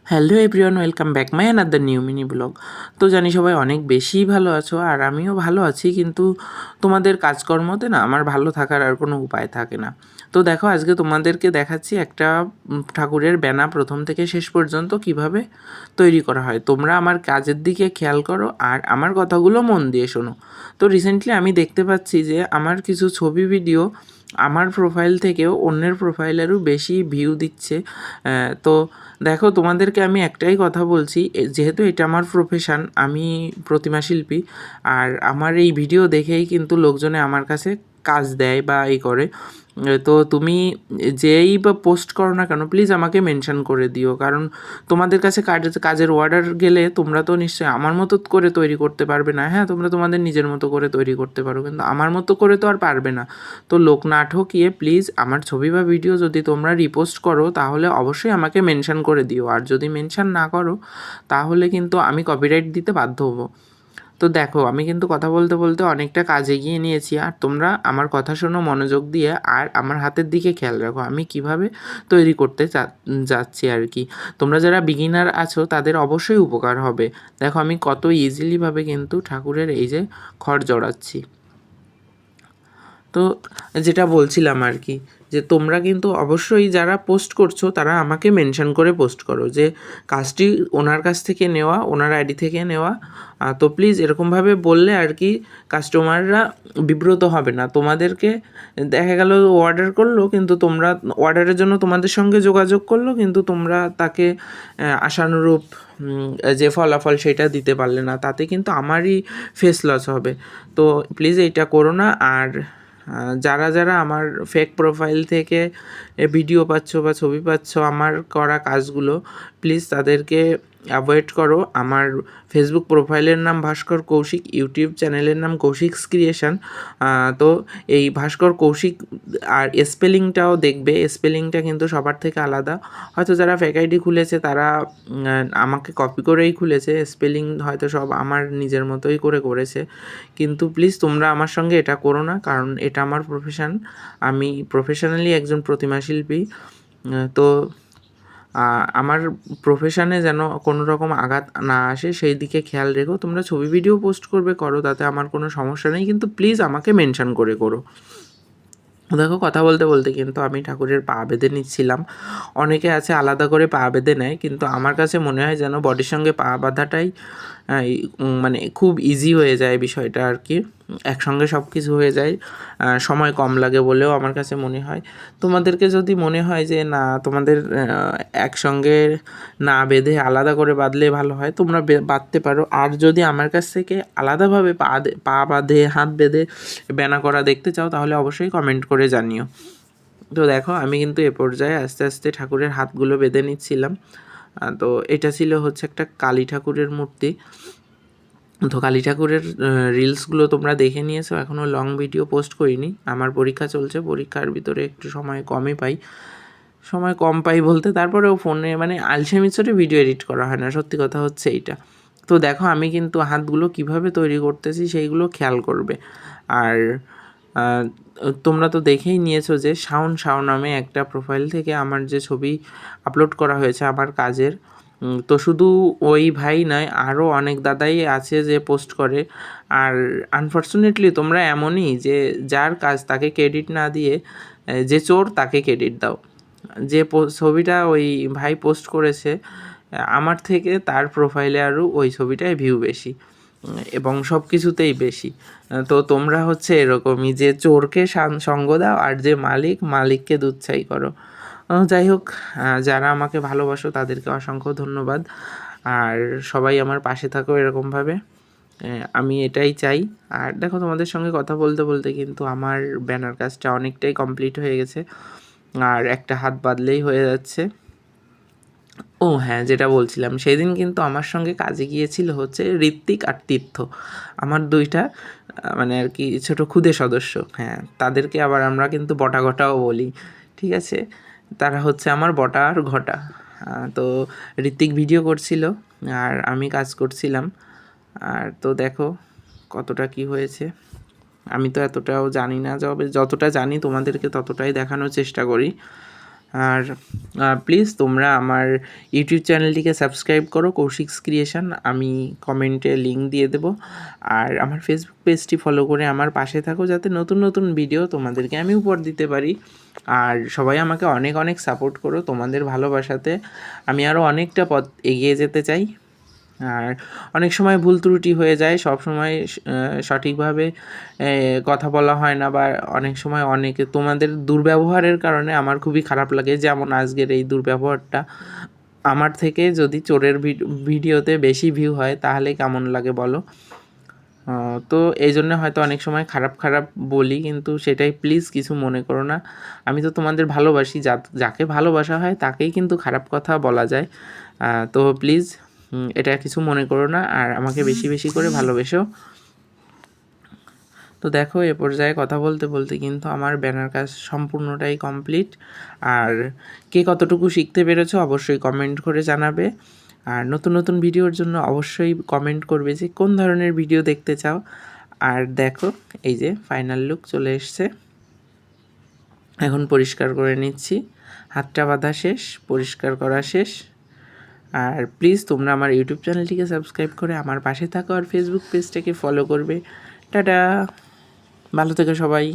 Hello everyone, welcome back my another new mini blog. তো জানি সবাই অনেক বেশিই ভালো আছো, আর আমিও ভালো আছি, কিন্তু তোমাদের কাজকর্মতে না আমার ভালো থাকার আর কোনো উপায় থাকে না। তো দেখো, আজকে তোমাদেরকে দেখাচ্ছি একটা ঠাকুরের ব্যানা প্রথম থেকে শেষ পর্যন্ত কিভাবে তৈরি করা হয়। তোমরা আমার কাজের দিকে খেয়াল করো আর আমার কথাগুলো মন দিয়ে শোনো। তো রিসেন্টলি আমি দেখতে পাচ্ছি যে আমার কিছু ছবি ভিডিও আমার প্রোফাইল থেকেও অন্যের প্রোফাইলেরও বেশি ভিউ দিচ্ছে। তো দেখো, তোমাদেরকে আমি একটাই কথা বলছি, যেহেতু এটা আমার প্রফেশান, আমি প্রতিমা শিল্পী, আর আমার এই ভিডিও দেখেই কিন্তু লোকজনে আমার কাছে কাজ দেয় বা এই করে। তো তুমি যেই বা পোস্ট করো না কেন, প্লিজ আমাকে মেনশন করে দিও, কারণ তোমাদের কাছে কাজের অর্ডার গেলে তোমরা তো নিশ্চয়ই আমার মতো করে তৈরি করতে পারবে না। হ্যাঁ, তোমরা তোমাদের নিজের মতো করে তৈরি করতে পারো, কিন্তু আমার মতো করে তো আর পারবে না। তো লোক না ঠকিয়ে প্লিজ আমার ছবি বা ভিডিও যদি তোমরা রিপোস্ট করো, তাহলে অবশ্যই আমাকে মেনশন করে দিও, আর যদি মেনশন না করো তাহলে কিন্তু আমি কপিরাইট দিতে বাধ্য হবো। তো দেখো, আমি কিন্তু কথা বলতে বলতে অনেকটা কাজ এগিয়ে নিয়েছি, আর তোমরা আমার কথা শোনো মনোযোগ দিয়ে, আর আমার হাতের দিকে খেয়াল রাখো আমি কিভাবে তৈরি করতে যাচ্ছি আর কি। তোমরা যারা বিগিনার আছো তাদের অবশ্যই উপকার হবে। দেখো, আমি কত ইজিলিভাবে কিন্তু ঠাকুরের এই যে খড় জড়াচ্ছি। তো যেটা বলছিলাম আর কি, যে তোমরা কিন্তু অবশ্যই যারা পোস্ট করছো তারা আমাকে মেনশন করে পোস্ট করো যে কাজটি ওনার কাছ থেকে নেওয়া, ওনার আইডি থেকে নেওয়া। তো প্লিজ এরকমভাবে বললে আর কি কাস্টমাররা বিব্রত হবে না। তোমাদেরকে দেখা গেল অর্ডার করলো, কিন্তু তোমরা অর্ডারের জন্য তোমাদের সঙ্গে যোগাযোগ করলো, কিন্তু তোমরা তাকে আশানুরূপ যে ফলাফল সেটা দিতে পারলে না, তাতে কিন্তু আমারই ফেস লস হবে। তো প্লিজ এইটা করো না। আর যারা যারা আমার ফেক প্রোফাইল থেকে ভিডিও পাচ্ছ বা ছবি পাচ্ছ আমার করা কাজগুলো, প্লিজ তাদেরকে অ্যাভয়েড করো। আমার ফেসবুক প্রোফাইলের নাম ভাস্কর কৌশিক, ইউটিউব চ্যানেলের নাম কৌশিকস ক্রিয়েশন। তো এই ভাস্কর কৌশিক আর স্পেলিংটাও দেখবে, স্পেলিংটা কিন্তু সবার থেকে আলাদা। হয়তো যারা ফেক আইডি খুলেছে তারা আমাকে কপি করেই খুলেছে, স্পেলিং হয়তো সব আমার নিজের মতোই করেছে, কিন্তু প্লিজ তোমরা আমার সঙ্গে এটা করো না, কারণ এটা আমার প্রফেশান। আমি প্রফেশনালি একজন প্রতিমা শিল্পী। তো আমার প্রফেশানে যেন কোনো রকম আঘাত না আসে সেই দিকে খেয়াল রেখো। তোমরা ছবি ভিডিও পোস্ট করবে করো, তাতে আমার কোনো সমস্যা নেই, কিন্তু প্লিজ আমাকে মেনশন করে করো। দেখো, কথা বলতে বলতে কিন্তু আমি ঠাকুরের পা বেঁধে নিচ্ছিলাম। অনেকে আছে আলাদা করে পা বেঁধে নেয়, কিন্তু আমার কাছে মনে হয় যেন বডির সঙ্গে পা বাঁধাটাই মানে খুব ইজি হয়ে যায় বিষয়টা আর কি। একসঙ্গে সব কিছু হয়ে যায়, সময় কম লাগে বলেও আমার কাছে মনে হয়। তোমাদেরকে যদি মনে হয় যে না, তোমাদের একসঙ্গে না বেঁধে আলাদা করে বাঁধলে ভালো হয়, তোমরা বাঁধতে পারো। আর যদি আমার কাছ থেকে আলাদাভাবে পা বাঁধে হাত বেঁধে ব্যানা করা দেখতে চাও, তাহলে অবশ্যই কমেন্ট করে জানিও। তো দেখো, আমি কিন্তু এ পর্যায়ে আস্তে আস্তে ঠাকুরের হাতগুলো বেঁধে নিচ্ছিলাম। তো এটা ছিল হচ্ছে একটা কালী ঠাকুরের মূর্তি। তো কালী ঠাকুরের রিলসগুলো তোমরা দেখে নিয়েছো, এখনও লং ভিডিও পোস্ট করিনি। আমার পরীক্ষা চলছে, পরীক্ষার ভিতরে একটু সময় কমই পাই। সময় কম পাই বলতে তারপরেও ফোনে মানে আলসেমি চড়ে ভিডিও এডিট করা হয় না, সত্যি কথা হচ্ছে এইটা। তো দেখো, আমি কিন্তু হাতগুলো কিভাবে তৈরি করতেছি সেইগুলো খেয়াল করবে। আর তোমরা তো দেখেই নিয়েছো যে শাওন নামে একটা প্রোফাইল থেকে আমার যে ছবি আপলোড করা হয়েছে আমার কাজের। তো শুধু ওই ভাই নয়, আরও অনেক দাদাই আছে যে পোস্ট করে। আর আনফর্চুনেটলি তোমরা এমনই যে যার কাজ তাকে ক্রেডিট না দিয়ে যে চোর তাকে ক্রেডিট দাও। যে ছবিটা ওই ভাই পোস্ট করেছে আমার থেকে, তার প্রোফাইলে আরও ওই ছবিটায় ভিউ বেশি এবং সব কিছুতেই বেশি। তো তোমরা হচ্ছে এরকমই যে চোরকে সঙ্গ দাও, আর যে মালিককে দুচ্ছাই করো। যাই হোক, যারা আমাকে ভালোবাসো তাদেরকে অসংখ্য ধন্যবাদ, আর সবাই আমার পাশে থাকো এরকমভাবে। আমি এটাই চাই। আর দেখো, তোমাদের সঙ্গে কথা বলতে বলতে কিন্তু আমার ব্যানার কাজটা অনেকটাই কমপ্লিট হয়ে গেছে, আর একটা হাত বাদলেই হয়ে যাচ্ছে। ও হ্যাঁ, যেটা বলছিলাম, সেদিন কিন্তু আমার সঙ্গে কাজে গিয়েছিল হচ্ছে ঋত্বিক আর তীর্থ, আমার দুইটা মানে আর কি ছোটো ক্ষুদে সদস্য। হ্যাঁ, তাদেরকে আবার আমরা কিন্তু বটা ঘটাও বলি, ঠিক আছে। তারা হচ্ছে আমার বটা আর ঘটা। তো ঋত্বিক ভিডিও করছিল আর আমি কাজ করছিলাম। আর তো দেখো কতটা কি হয়েছে। আমি তো এতটাও জানি না, যতটা জানি তোমাদেরকে ততটাই দেখানোর চেষ্টা করি। আর প্লিজ তোমরা আমার ইউটিউব চ্যানেলটিকে সাবস্ক্রাইব করো, কৌশিকস ক্রিয়েশন। আমি কমেন্টে লিঙ্ক দিয়ে দেবো। আর আমার ফেসবুক পেজটি ফলো করে আমার পাশে থাকো, যাতে নতুন নতুন ভিডিও তোমাদেরকে আমি উপহার দিতে পারি। আর সবাই আমাকে অনেক অনেক সাপোর্ট করো। তোমাদের ভালোবাসাতে আমি আরও অনেকটা পথ এগিয়ে যেতে চাই। আর অনেক সময় ভুল ত্রুটি হয়ে যায়, সব সময় সঠিকভাবে কথা বলা হয় না, বা অনেক সময় অনেকে তোমাদের দুর্ব্যবহারের কারণে আমার খুবই খারাপ লাগে। যেমন আজকের এই দুর্ব্যবহারটা আমার থেকে যদি চোরের ভিডিওতে বেশি ভিউ হয় তাহলে কেমন লাগে বলো? তো এই জন্য হয়তো অনেক সময় খারাপ খারাপ বলি, কিন্তু সেটাই প্লিজ কিছু মনে করো না। আমি তো তোমাদের ভালোবাসি, যাকে ভালোবাসা হয় তাকেই কিন্তু খারাপ কথা বলা যায়। তো প্লিজ এটা কিছু মনে করো না, আর আমাকে বেশি বেশি করে ভালোবেসো। তো দেখো, এ পর্যায়ে কথা বলতে বলতে কিন্তু আমার ব্যানার কাজ সম্পূর্ণটাই কমপ্লিট। আর কে কতটুকু শিখতে পেরেছো অবশ্যই কমেন্ট করে জানাবে। আর নতুন নতুন ভিডিওর জন্য অবশ্যই কমেন্ট করবে যে কোন ধরনের ভিডিও দেখতে চাও। আর দেখো, এই যে ফাইনাল লুক চলে এসছে। এখন পরিষ্কার করে নিচ্ছি, হাতটা বাঁধা শেষ, পরিষ্কার করা শেষ। আর প্লিজ তোমরা আমার ইউটিউব চ্যানেলটিকে সাবস্ক্রাইব করে আমার পাশে থাকো, আর ফেসবুক পেজটাকে ফলো করবে। টাটা, ভালো থেকো সবাই।